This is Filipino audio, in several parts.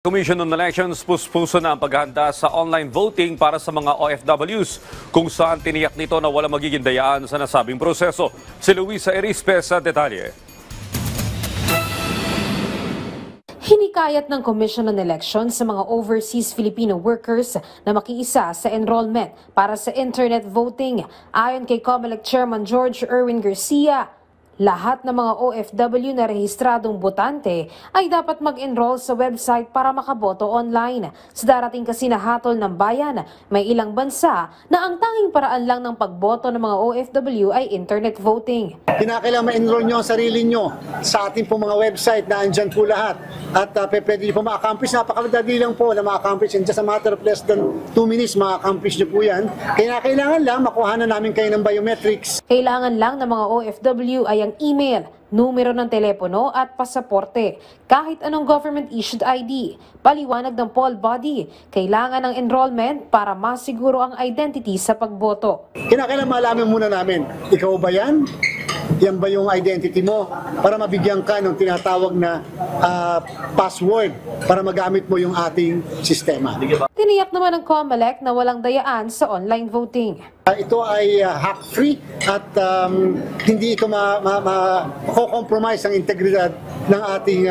Commission on Elections puspuso na ang paghahanda sa online voting para sa mga OFWs, kung saan tiniyak nito na wala magiging dayaan sa nasabing proseso. Si Luisa Erispe sa detalye. Hinikayat ng Commission on Elections sa mga overseas Filipino workers na makiisa sa enrollment para sa internet voting. Ayon kay COMELEC Chairman George Erwin Garcia, lahat ng mga OFW na rehistradong botante ay dapat mag-enroll sa website para makaboto online. Sa darating kasi na hatol ng bayan, may ilang bansa na ang tanging paraan lang ng pagboto ng mga OFW ay internet voting. Kinakailangan ma-enroll nyo ang sarili nyo sa ating po mga website na andyan po lahat. At pwede nyo po ma-accomplish. Napakadali lang po na ma-accomplish. And just a matter of less than 2 minutes, ma-accomplish nyo po yan. Kaya kailangan lang makuha na namin kayo ng biometrics. Kailangan lang ng mga OFW ay ang email, numero ng telepono at pasaporte. Kahit anong government-issued ID, paliwanag ng poll body, kailangan ng enrollment para masiguro ang identity sa pagboto. Kinakailangan malaman muna namin, ikaw ba yan? Yan ba yung identity mo? Para mabigyan ka ng tinatawag na password para magamit mo yung ating sistema. Tiniyak naman ng COMELEC na walang dayaan sa online voting. Ito ay hack-free at hindi ito ma-compromise ang integridad ng ating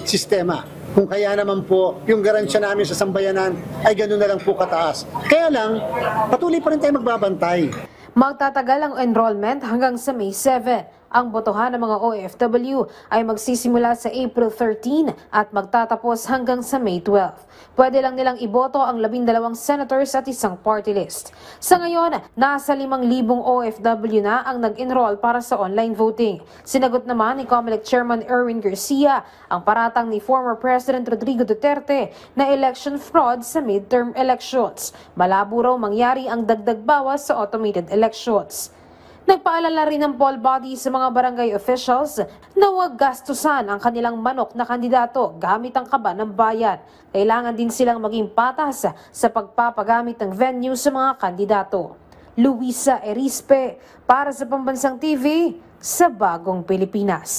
sistema. Kung kaya naman po, yung garansya namin sa sambayanan ay ganoon na lang po kataas. Kaya lang, patuloy pa rin tayo magbabantay. Magtatagal ang enrollment hanggang sa May 7. Ang botohan ng mga OFW ay magsisimula sa April 13 at magtatapos hanggang sa May 12. Pwede lang nilang iboto ang 12 senators at isang party list. Sa ngayon, nasa 5,000 OFW na ang nag-enroll para sa online voting. Sinagot naman ni COMELEC Chairman Erwin Garcia ang paratang ni former President Rodrigo Duterte na election fraud sa midterm elections. Malabo raw mangyari ang dagdag bawas sa automated elections. Nagpaalala rin ng poll body sa mga barangay officials na huwag gastusan ang kanilang manok na kandidato gamit ang kaba ng bayan. Kailangan din silang maging patas sa pagpapagamit ng venue sa mga kandidato. Luisa Erispe para sa Pambansang TV sa Bagong Pilipinas.